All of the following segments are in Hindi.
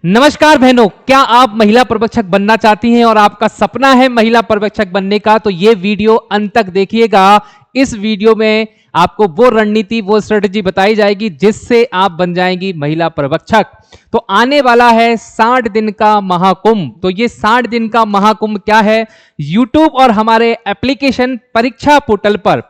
नमस्कार बहनों, क्या आप महिला पर्यवेक्षक बनना चाहती हैं और आपका सपना है महिला पर्यवेक्षक बनने का, तो ये वीडियो अंत तक देखिएगा। इस वीडियो में आपको वो रणनीति, वो स्ट्रेटजी बताई जाएगी जिससे आप बन जाएंगी महिला पर्यवेक्षक। तो आने वाला है 60 दिन का महाकुंभ। तो ये 60 दिन का महाकुंभ क्या है, यूट्यूब और हमारे एप्लीकेशन परीक्षा पोर्टल पर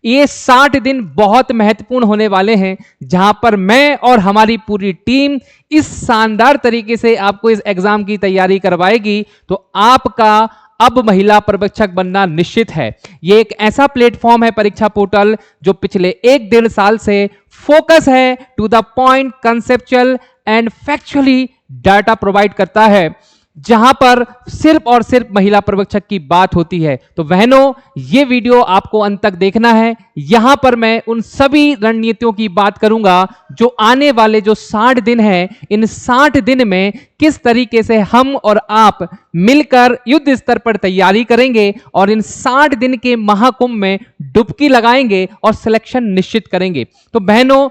ये 60 दिन बहुत महत्वपूर्ण होने वाले हैं, जहां पर मैं और हमारी पूरी टीम इस शानदार तरीके से आपको इस एग्जाम की तैयारी करवाएगी। तो आपका अब महिला पर्यवेक्षक बनना निश्चित है। ये एक ऐसा प्लेटफॉर्म है परीक्षा पोर्टल जो पिछले 1-1.5 साल से फोकस है to the point, conceptual and factually data provide करता है, जहां पर सिर्फ और सिर्फ महिला पर्यवेक्षक की बात होती है। तो बहनों, ये वीडियो आपको अंत तक देखना है। यहां पर मैं उन सभी रणनीतियों की बात करूंगा जो आने वाले जो 60 दिन है, इन 60 दिन में किस तरीके से हम और आप मिलकर युद्ध स्तर पर तैयारी करेंगे और इन 60 दिन के महाकुंभ में डुबकी लगाएंगे और सिलेक्शन निश्चित करेंगे। तो बहनों,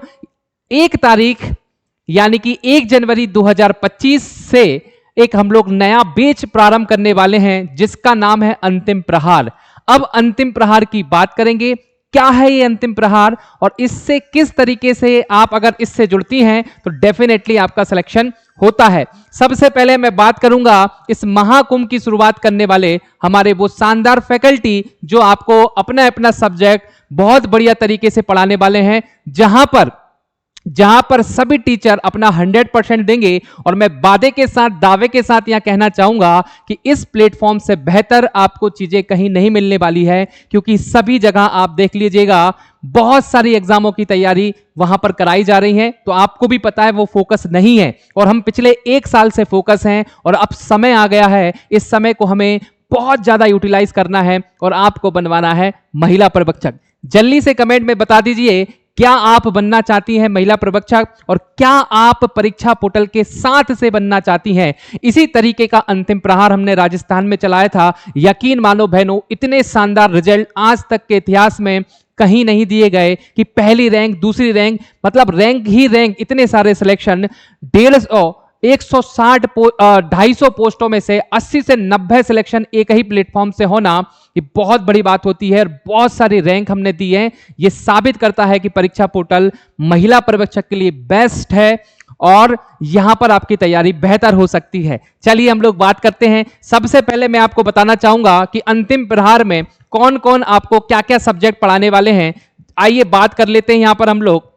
1 तारीख यानी कि 1 जनवरी 2025 से एक हम लोग नया बैच प्रारंभ करने वाले हैं जिसका नाम है अंतिम प्रहार। अब अंतिम प्रहार की बात करेंगे। क्या है ये अंतिम प्रहार और इससे किस तरीके से आप अगर इससे जुड़ती हैं तो डेफिनेटली आपका सिलेक्शन होता है। सबसे पहले मैं बात करूंगा इस महाकुंभ की शुरुआत करने वाले हमारे वो शानदार फैकल्टी जो आपको अपना अपना सब्जेक्ट बहुत बढ़िया तरीके से पढ़ाने वाले हैं, जहां पर सभी टीचर अपना 100% देंगे। और मैं वादे के साथ, दावे के साथ यहां कहना चाहूंगा कि इस प्लेटफॉर्म से बेहतर आपको चीजें कहीं नहीं मिलने वाली है, क्योंकि सभी जगह आप देख लीजिएगा बहुत सारी एग्जामों की तैयारी वहां पर कराई जा रही है। तो आपको भी पता है वो फोकस नहीं है और हम पिछले 1 साल से फोकस हैं और अब समय आ गया है, इस समय को हमें बहुत ज्यादा यूटिलाइज करना है और आपको बनवाना है महिला पर्यवेक्षक। जल्दी से कमेंट में बता दीजिए, क्या आप बनना चाहती हैं महिला पर्यवेक्षक और क्या आप परीक्षा पोर्टल के साथ से बनना चाहती हैं। इसी तरीके का अंतिम प्रहार हमने राजस्थान में चलाया था। यकीन मानो बहनों, इतने शानदार रिजल्ट आज तक के इतिहास में कहीं नहीं दिए गए कि पहली रैंक, दूसरी रैंक, मतलब रैंक ही रैंक, इतने सारे सिलेक्शन, 250 पोस्टों में से 80 से 90 सिलेक्शन एक ही प्लेटफॉर्म से होना, ये बहुत बड़ी बात होती है। और बहुत सारी रैंक हमने दी है। ये साबित करता है कि परीक्षा पोर्टल महिला पर्यवेक्षक के लिए बेस्ट है और यहां पर आपकी तैयारी बेहतर हो सकती है। चलिए हम लोग बात करते हैं। सबसे पहले मैं आपको बताना चाहूंगा कि अंतिम प्रहार में कौन कौन आपको क्या क्या सब्जेक्ट पढ़ाने वाले हैं। आइए बात कर लेते हैं यहां पर हम लोग,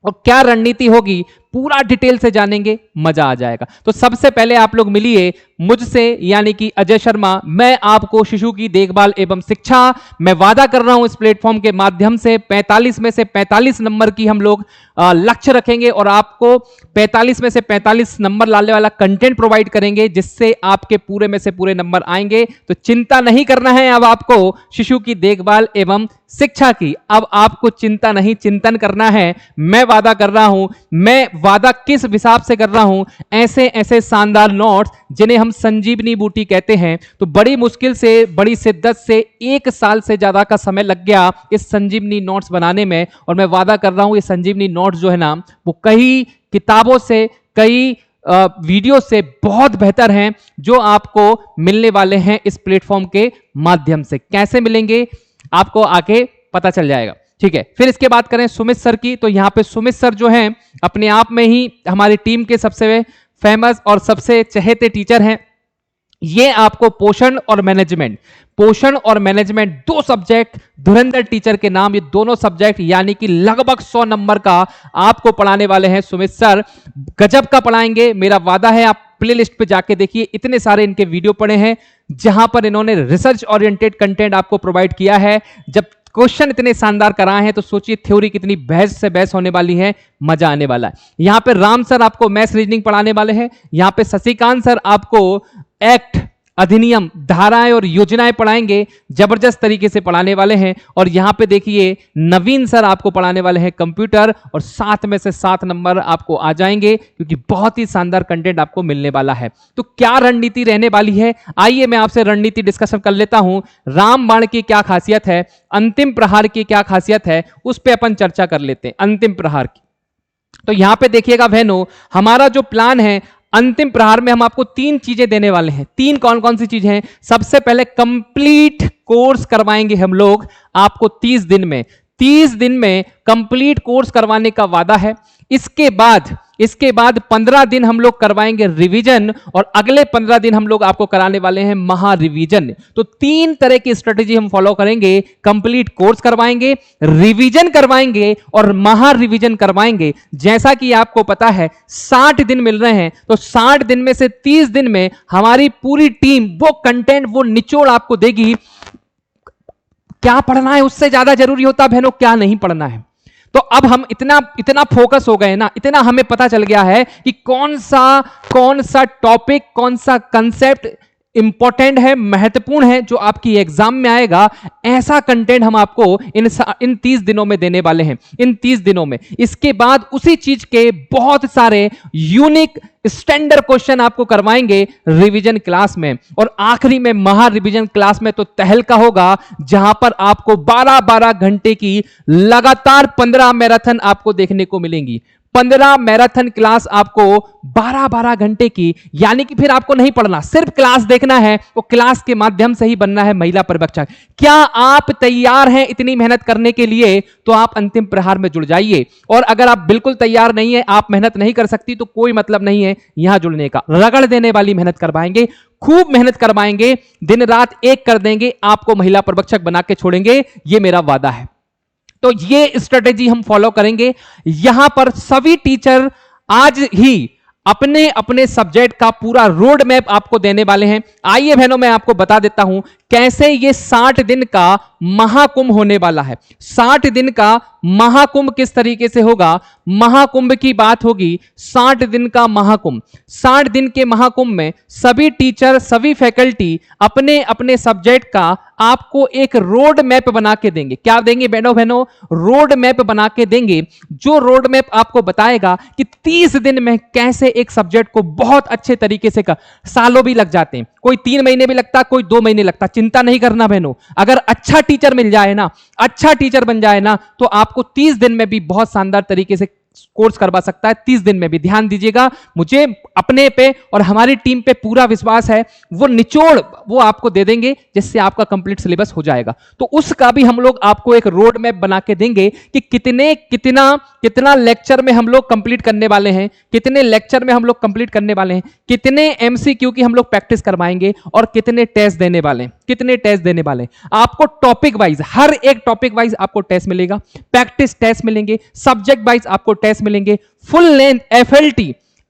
और क्या रणनीति होगी पूरा डिटेल से जानेंगे, मजा आ जाएगा। तो सबसे पहले आप लोग मिलिए मुझसे, यानी कि अजय शर्मा। मैं आपको शिशु की देखभाल एवं शिक्षा, मैं वादा कर रहा हूं इस प्लेटफॉर्म के माध्यम से 45 में से 45 नंबर की हम लोग लक्ष्य रखेंगे और आपको 45 में से 45 नंबर लाने वाला कंटेंट प्रोवाइड करेंगे, जिससे आपके पूरे में से पूरे नंबर आएंगे। तो चिंता नहीं करना है अब आपको शिशु की देखभाल एवं शिक्षा की, अब आपको चिंता नहीं, चिंतन करना है। मैं वादा कर रहा हूं, मैं वादा किस हिसाब से कर रहा हूं, ऐसे ऐसे शानदार नोट्स जिन्हें हम संजीवनी बूटी कहते हैं। तो बड़ी मुश्किल से, बड़ी शिद्दत से 1 साल से ज्यादा का समय लग गया इस संजीवनी नोट्स बनाने में, और मैं वादा कर रहा हूं ये संजीवनी नोट्स जो है ना, वो कई किताबों से, कई वीडियो से बहुत बेहतर हैं, जो आपको मिलने वाले हैं इस प्लेटफॉर्म के माध्यम से। कैसे मिलेंगे आपको आके पता चल जाएगा, ठीक है। फिर इसके बात करें सुमित सर की, तो यहां पे सुमित सर जो हैं अपने आप में ही हमारी टीम के सबसे फेमस और सबसे चहेते टीचर हैं। ये आपको पोषण और मैनेजमेंट 2 सब्जेक्ट, धुरंधर टीचर के नाम, ये दोनों सब्जेक्ट यानी कि लगभग 100 नंबर का आपको पढ़ाने वाले हैं सुमित सर। गजब का पढ़ाएंगे, मेरा वादा है। आप प्लेलिस्ट पे जाके देखिए, इतने सारे इनके वीडियो पड़े हैं जहां पर इन्होंने रिसर्च ओरिएंटेड कंटेंट आपको प्रोवाइड किया है। जब क्वेश्चन इतने शानदार कराए हैं तो सोचिए थ्योरी कितनी बहस से बहस होने वाली है, मजा आने वाला है। यहां पे राम सर आपको मैथ्स रीजनिंग पढ़ाने वाले हैं। यहां पे शशिकांत सर आपको एक्ट, अधिनियम, धाराएं और योजनाएं पढ़ाएंगे, जबरदस्त तरीके से पढ़ाने वाले हैं। और यहां पे देखिए नवीन सर आपको पढ़ाने वाले हैं कंप्यूटर, और 7 में से 7 नंबर आपको आ जाएंगे, क्योंकि बहुत ही शानदार कंटेंट आपको मिलने वाला है। तो क्या रणनीति रहने वाली है, आइए मैं आपसे रणनीति डिस्कशन कर लेता हूं। रामबाण की क्या खासियत है, अंतिम प्रहार की क्या खासियत है, उस पर अपन चर्चा कर लेते हैं। अंतिम प्रहार की तो यहां पे देखिएगा बहनों, हमारा जो प्लान है अंतिम प्रहार में हम आपको 3 चीजें देने वाले हैं। 3 कौन कौन सी चीजें हैं? सबसे पहले कंप्लीट कोर्स करवाएंगे हम लोग आपको 30 दिन में। 30 दिन में कंप्लीट कोर्स करवाने का वादा है। इसके बाद 15 दिन हम लोग करवाएंगे रिवीजन और अगले 15 दिन हम लोग आपको कराने वाले हैं महा रिवीजन। तो 3 तरह की स्ट्रेटेजी हम फॉलो करेंगे। कंप्लीट कोर्स करवाएंगे, रिवीजन करवाएंगे और महा रिवीजन करवाएंगे। जैसा कि आपको पता है 60 दिन मिल रहे हैं, तो 60 दिन में से 30 दिन में हमारी पूरी टीम वो कंटेंट, वो निचोड़ आपको देगी। क्या पढ़ना है उससे ज्यादा जरूरी होता है बहनों, क्या नहीं पढ़ना है। तो अब हम इतना फोकस हो गए ना, इतना हमें पता चल गया है कि कौन सा टॉपिक, कौन सा कंसेप्ट इंपॉर्टेंट है, महत्वपूर्ण है, जो आपकी एग्जाम में आएगा। ऐसा कंटेंट हम आपको इन 30 दिनों में देने वाले हैं, इन 30 दिनों में। इसके बाद उसी चीज के बहुत सारे यूनिक स्टैंडर्ड क्वेश्चन आपको करवाएंगे रिवीजन क्लास में। और आखिरी में महा रिवीजन क्लास में तो तहलका होगा, जहां पर आपको 12-12 घंटे की लगातार 15 मैराथन आपको देखने को मिलेंगी। 15 मैराथन क्लास आपको 12-12 घंटे की, यानी कि फिर आपको नहीं पढ़ना, सिर्फ क्लास देखना है। वो क्लास के माध्यम से ही बनना है महिला पर्यवेक्षक। क्या आप तैयार हैं इतनी मेहनत करने के लिए? तो आप अंतिम प्रहार में जुड़ जाइए। और अगर आप बिल्कुल तैयार नहीं है, आप मेहनत नहीं कर सकती, तो कोई मतलब नहीं है यहां जुड़ने का। रगड़ देने वाली मेहनत करवाएंगे, खूब मेहनत करवाएंगे, दिन रात एक कर देंगे, आपको महिला पर्यवेक्षक बना के छोड़ेंगे, ये मेरा वादा है। तो ये स्ट्रेटेजी हम फॉलो करेंगे। यहां पर सभी टीचर आज ही अपने अपने सब्जेक्ट का पूरा रोड मैप आपको देने वाले हैं। आइए बहनों, मैं आपको बता देता हूं कैसे ये 60 दिन का महाकुंभ होने वाला है। 60 दिन का महाकुंभ किस तरीके से होगा? महाकुंभ की बात होगी, 60 दिन का महाकुंभ। 60 दिन के महाकुंभ में सभी टीचर, सभी फैकल्टी अपने अपने सब्जेक्ट का आपको एक रोड मैप बना के देंगे। क्या देंगे बहनों? रोड मैप बना के देंगे, जो रोड मैप आपको बताएगा कि 30 दिन में कैसे एक सब्जेक्ट को बहुत अच्छे तरीके से सालों भी लग जाते हैं, कोई 3 महीने भी लगता, कोई 2 महीने लगता। चिंता नहीं करना बहनों, अगर अच्छा टीचर मिल जाए ना, अच्छा टीचर बन जाए ना, तो आपको 30 दिन में भी बहुत शानदार तरीके से कोर्स करवा सकता है। 30 दिन में भी। ध्यान दीजिएगा, मुझे अपने पे और हमारी टीम पे पूरा विश्वास है। वो निचोड़ वो आपको दे देंगे, जिससे आपका कंप्लीट सिलेबस हो जाएगा। तो उसका भी हम लोग आपको एक रोड मैप बना के देंगे कि कितना लेक्चर में हम लोग कंप्लीट करने वाले हैं, कितने लेक्चर में हम लोग कंप्लीट करने वाले हैं, कितने एमसीक्यू की हम लोग प्रैक्टिस करवाएंगे और कितने टेस्ट देने वाले हैं, कितने टेस्ट देने वाले हैं। आपको टॉपिक वाइज, हर एक टॉपिक वाइज आपको टेस्ट मिलेगा, प्रैक्टिस टेस्ट मिलेंगे, सब्जेक्ट वाइज आपको टेस्ट मिलेंगे, फुल लेंथ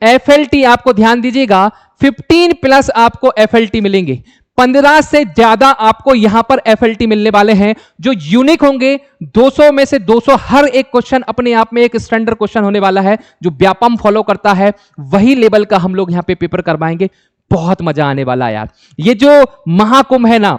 एफएलटी आपको, ध्यान दीजिएगा, 15+ आपको एफएलटी मिलेंगे। 15 से ज्यादा आपको यहां पर एफएलटी मिलने वाले हैं, जो यूनिक होंगे। 200 में से 200 हर एक क्वेश्चन अपने आप में एक स्टैंडर्ड क्वेश्चन होने वाला है, जो व्यापम फॉलो करता है वही लेवल का हम लोग यहां पे पेपर करवाएंगे। बहुत मजा आने वाला है यार, ये जो महाकुंभ है ना,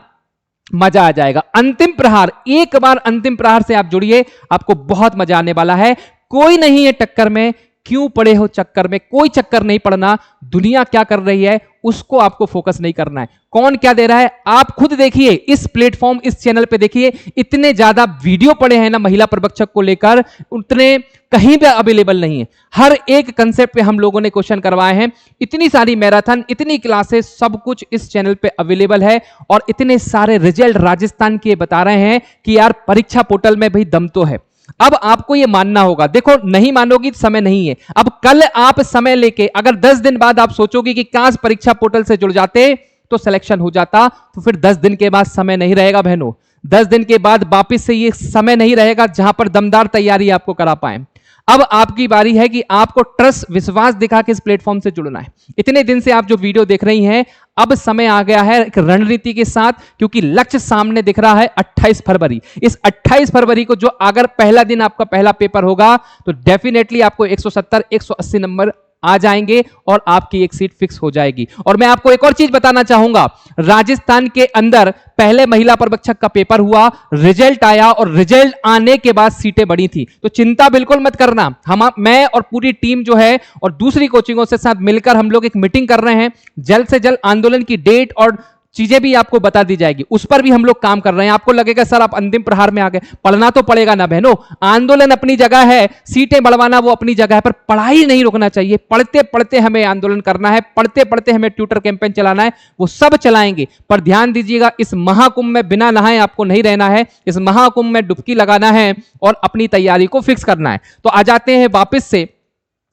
मजा आ जाएगा। अंतिम प्रहार, एक बार अंतिम प्रहार से आप जुड़िए, आपको बहुत मजा आने वाला है। कोई नहीं है टक्कर में, क्यों पड़े हो चक्कर में? कोई चक्कर नहीं पड़ना। दुनिया क्या कर रही है उसको आपको फोकस नहीं करना है, कौन क्या दे रहा है आप खुद देखिए। इस प्लेटफॉर्म, इस चैनल पे देखिए, इतने ज्यादा वीडियो पड़े हैं ना महिला पर्यवेक्षक को लेकर, उतने कहीं भी अवेलेबल नहीं है। हर एक कंसेप्ट पे हम लोगों ने क्वेश्चन करवाए हैं। इतनी सारी मैराथन, इतनी क्लासेस, सब कुछ इस चैनल पे अवेलेबल है। और इतने सारे रिजल्ट राजस्थान के बता रहे हैं कि यार परीक्षा पोर्टल में भाई दम तो है। अब आपको ये मानना होगा, देखो नहीं मानोगी समय नहीं है। अब कल आप समय लेके अगर 10 दिन बाद आप सोचोगे कि काश परीक्षा पोर्टल से जुड़ जाते तो सिलेक्शन हो जाता, तो फिर 10 दिन के बाद समय नहीं रहेगा बहनों। 10 दिन के बाद वापस से ये समय नहीं रहेगा जहां पर दमदार तैयारी आपको करा पाए। अब आपकी बारी है कि आपको ट्रस्ट, विश्वास दिखा के इस प्लेटफॉर्म से जुड़ना है। इतने दिन से आप जो वीडियो देख रही हैं, अब समय आ गया है एक रणनीति के साथ, क्योंकि लक्ष्य सामने दिख रहा है 28 फरवरी। इस 28 फरवरी को जो अगर पहला दिन आपका पहला पेपर होगा, तो डेफिनेटली आपको 170, 180 नंबर आ जाएंगे और आपकी एक सीट फिक्स हो जाएगी। और मैं आपको एक और चीज बताना चाहूंगा, राजस्थान के अंदर पहले महिला पर्यवेक्षक का पेपर हुआ, रिजल्ट आया और रिजल्ट आने के बाद सीटें बढ़ी थी। तो चिंता बिल्कुल मत करना। मैं और पूरी टीम जो है और दूसरी कोचिंगों से साथ मिलकर हम लोग एक मीटिंग कर रहे हैं। जल्द से जल्द आंदोलन की डेट और चीजें भी आपको बता दी जाएगी, उस पर भी हम लोग काम कर रहे हैं। आपको लगेगा सर आप अंतिम प्रहार में आ गए, पढ़ना तो पड़ेगा ना बहनों। आंदोलन अपनी जगह है, सीटें बढ़वाना वो अपनी जगह है, पर पढ़ाई नहीं रुकना चाहिए। पढ़ते पढ़ते हमें आंदोलन करना है, पढ़ते पढ़ते हमें ट्यूटर कैंपेन चलाना है, वो सब चलाएंगे। पर ध्यान दीजिएगा, इस महाकुंभ में बिना नहाए आपको नहीं रहना है, इस महाकुंभ में डुबकी लगाना है और अपनी तैयारी को फिक्स करना है। तो आ जाते हैं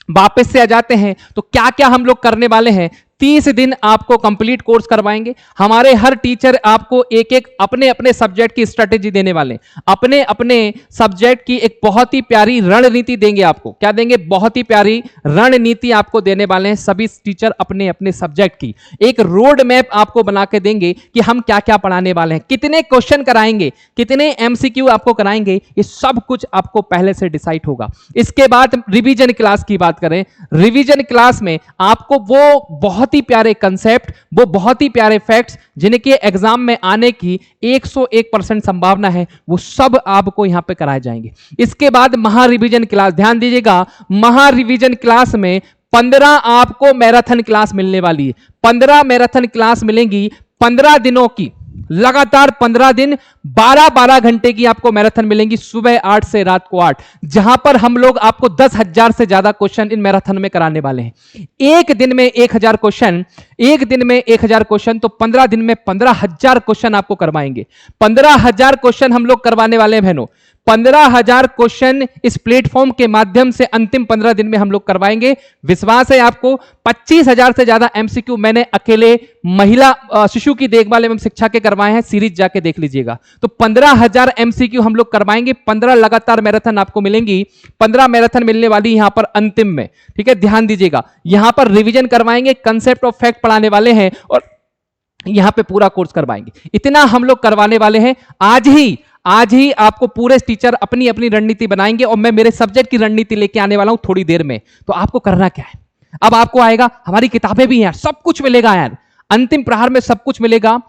वापस से आ जाते हैं, तो क्या क्या हम लोग करने वाले हैं। 30 दिन आपको कंप्लीट कोर्स करवाएंगे। हमारे हर टीचर आपको एक एक अपने अपने सब्जेक्ट की स्ट्रेटेजी देने वाले हैं, अपने अपने सब्जेक्ट की एक बहुत ही प्यारी रणनीति देंगे आपको। क्या देंगे? बहुत ही प्यारी रणनीति आपको देने वाले हैं। सभी टीचर अपने अपने सब्जेक्ट की एक रोड मैप आपको बना के देंगे कि हम क्या क्या पढ़ाने वाले हैं, कितने क्वेश्चन कराएंगे, कितने एमसीक्यू आपको कराएंगे, ये सब कुछ आपको पहले से डिसाइड होगा। इसके बाद रिवीजन क्लास की बात करें, रिवीजन क्लास में आपको वो बहुत ही प्यारे कंसेप्ट, वो बहुत ही प्यारे फैक्ट्स जिनके एग्जाम में आने की 101% संभावना है, वो सब आपको यहां पे कराए जाएंगे। इसके बाद महा रिवीजन क्लास, ध्यान दीजिएगा, महा रिवीजन क्लास में 15 आपको मैराथन क्लास मिलने वाली है। 15 मैराथन क्लास मिलेंगी, 15 दिनों की, लगातार 15 दिन 12-12 घंटे की आपको मैराथन मिलेंगी, सुबह 8 से रात को 8, जहां पर हम लोग आपको 10,000 से ज्यादा क्वेश्चन इन मैराथन में कराने वाले हैं। एक दिन में 1,000 क्वेश्चन, एक दिन में 1,000 क्वेश्चन, तो 15 दिन में 15,000 क्वेश्चन आपको करवाएंगे। 15,000 क्वेश्चन हम लोग करवाने वाले हैं बहनों। 15,000 क्वेश्चन इस प्लेटफॉर्म के माध्यम से अंतिम 15 दिन में हम लोग करवाएंगे। विश्वास है आपको। 25,000 से ज्यादा एमसीक्यू मैंने अकेले महिला शिशु की देखभाल एवं शिक्षा के करवाए हैं, सीरीज जाके देख लीजिएगा। तो 15,000 एमसीक्यू हम लोग करवाएंगे। 15 लगातार मैराथन आपको मिलेंगी, 15 मैराथन मिलने वाली यहां पर अंतिम में, ठीक है। ध्यान दीजिएगा, यहां पर रिवीजन करवाएंगे, कंसेप्ट ऑफ फैक्ट पढ़ाने वाले हैं और यहां पे पूरा कोर्स करवाएंगे। इतना हम लोग करवाने वाले हैं। आज ही आपको पूरे टीचर अपनी अपनी रणनीति बनाएंगे और मैं मेरे सब्जेक्ट की रणनीति लेके आने वाला हूं थोड़ी देर में। तो आपको करना क्या है, अब आपको आएगा, हमारी किताबें भी हैं यार, सब कुछ मिलेगा यार, अंतिम प्रहार में सब कुछ मिलेगा,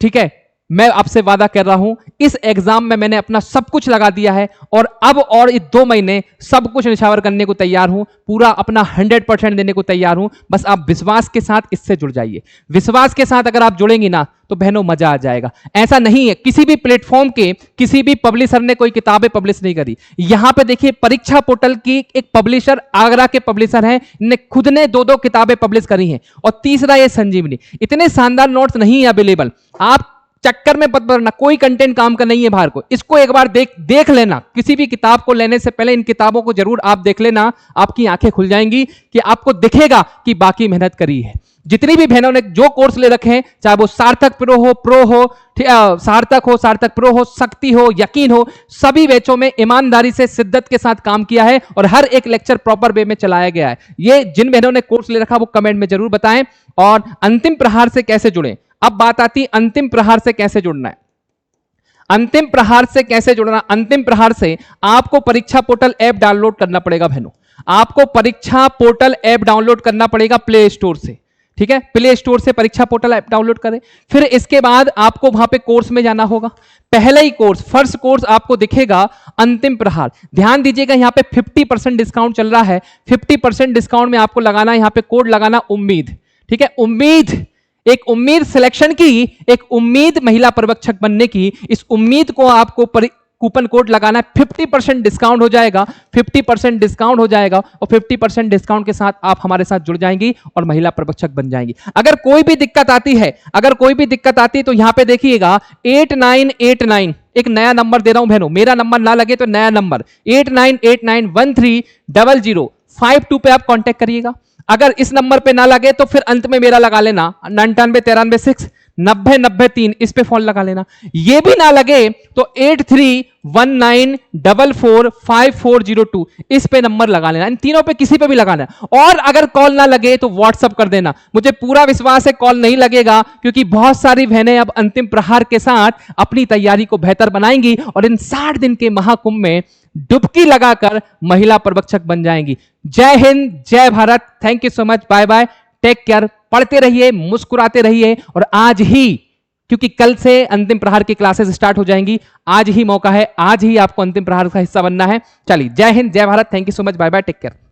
ठीक है। मैं आपसे वादा कर रहा हूं, इस एग्जाम में मैंने अपना सब कुछ लगा दिया है और अब और ये 2 महीने सब कुछ निछावर करने को तैयार हूं, पूरा अपना 100% देने को तैयार हूं। बस आप विश्वास के साथ इससे जुड़ जाइए। विश्वास के साथ अगर आप जुड़ेंगी ना तो बहनों मजा आ जाएगा। ऐसा नहीं है किसी भी प्लेटफॉर्म के किसी भी पब्लिशर ने कोई किताबें पब्लिश नहीं करी। यहां पे देखिए, परीक्षा पोर्टल की एक पब्लिशर, आगरा के पब्लिशर हैं, इन्हें खुद ने 2-2 किताबें पब्लिश करी हैं। और तीसरा ये संजीवनी, इतने शानदार नोट्स नहीं है अवेलेबल। आप चक्कर में मत पड़ना, कोई कंटेंट काम का नहीं है बाहर को, इसको एक बार देख लेना। किसी भी किताब को लेने से पहले इन किताबों को जरूर आप देख लेना, आपकी आंखें खुल जाएंगी कि आपको दिखेगा कि बाकी मेहनत करी है। जितनी भी बहनों ने जो कोर्स ले रखे हैं, चाहे वो सार्थक प्रो हो, सार्थक प्रो हो, शक्ति हो, यकीन हो, सभी बैचों में ईमानदारी से शिद्दत के साथ काम किया है और हर एक लेक्चर प्रॉपर वे में चलाया गया है। ये जिन बहनों ने कोर्स ले रखा वो कमेंट में जरूर बताएं। और अंतिम प्रहार से कैसे जुड़ें, अब बात आती अंतिम प्रहार से कैसे जुड़ना है। अंतिम प्रहार से कैसे जुड़ना, अंतिम प्रहार से आपको परीक्षा पोर्टल ऐप डाउनलोड करना पड़ेगा बहनों। आपको परीक्षा पोर्टल ऐप डाउनलोड करना पड़ेगा प्ले स्टोर से, ठीक है। प्ले स्टोर से परीक्षा पोर्टल ऐप डाउनलोड करें, फिर इसके बाद आपको वहां पे कोर्स में जाना होगा। पहला ही कोर्स, फर्स्ट कोर्स आपको दिखेगा अंतिम प्रहार। ध्यान दीजिएगा, यहां पे 50% डिस्काउंट चल रहा है। 50% डिस्काउंट में आपको लगाना, यहां पे कोड लगाना उम्मीद, ठीक है। उम्मीद, एक उम्मीद सिलेक्शन की, एक उम्मीद महिला पर्यवेक्षक बनने की, इस उम्मीद को आपको कूपन कोड लगाना है। 50% डिस्काउंट हो जाएगा, 50% डिस्काउंट हो जाएगा और 50% डिस्काउंट के साथ आप हमारे साथ जुड़ जाएंगी और महिला पर्यवेक्षक बन जाएंगी। अगर कोई भी दिक्कत आती है, तो यहां पे देखिएगा 8989, एक नया नंबर दे रहा हूं बहनों, मेरा नंबर ना लगे तो नया नंबर 8989130052 पे आप कांटेक्ट करिएगा। अगर इस नंबर पे ना लगे तो फिर अंत में मेरा लगा लेना 9993690903, इस पे फोन लगा लेना। ये भी ना लगे तो 8319445402, इस पे नंबर लगा लेना। इन तीनों पे किसी पे भी लगाना है। और अगर कॉल ना लगे तो व्हाट्सअप कर देना। मुझे पूरा विश्वास है कॉल नहीं लगेगा, क्योंकि बहुत सारी बहनें अब अंतिम प्रहार के साथ अपनी तैयारी को बेहतर बनाएंगी और इन 60 दिन के महाकुंभ में डुबकी लगाकर महिला पर्यवेक्षक बन जाएंगी। जय हिंद, जय Bharat, thank you so much, bye bye, take care. पढ़ते रहिए, मुस्कुराते रहिए और आज ही, क्योंकि कल से अंतिम प्रहार की क्लासेस स्टार्ट हो जाएंगी, आज ही मौका है, आज ही आपको अंतिम प्रहार का हिस्सा बनना है। चलिए, जय हिंद, जय Bharat, thank you so much, bye bye, take care.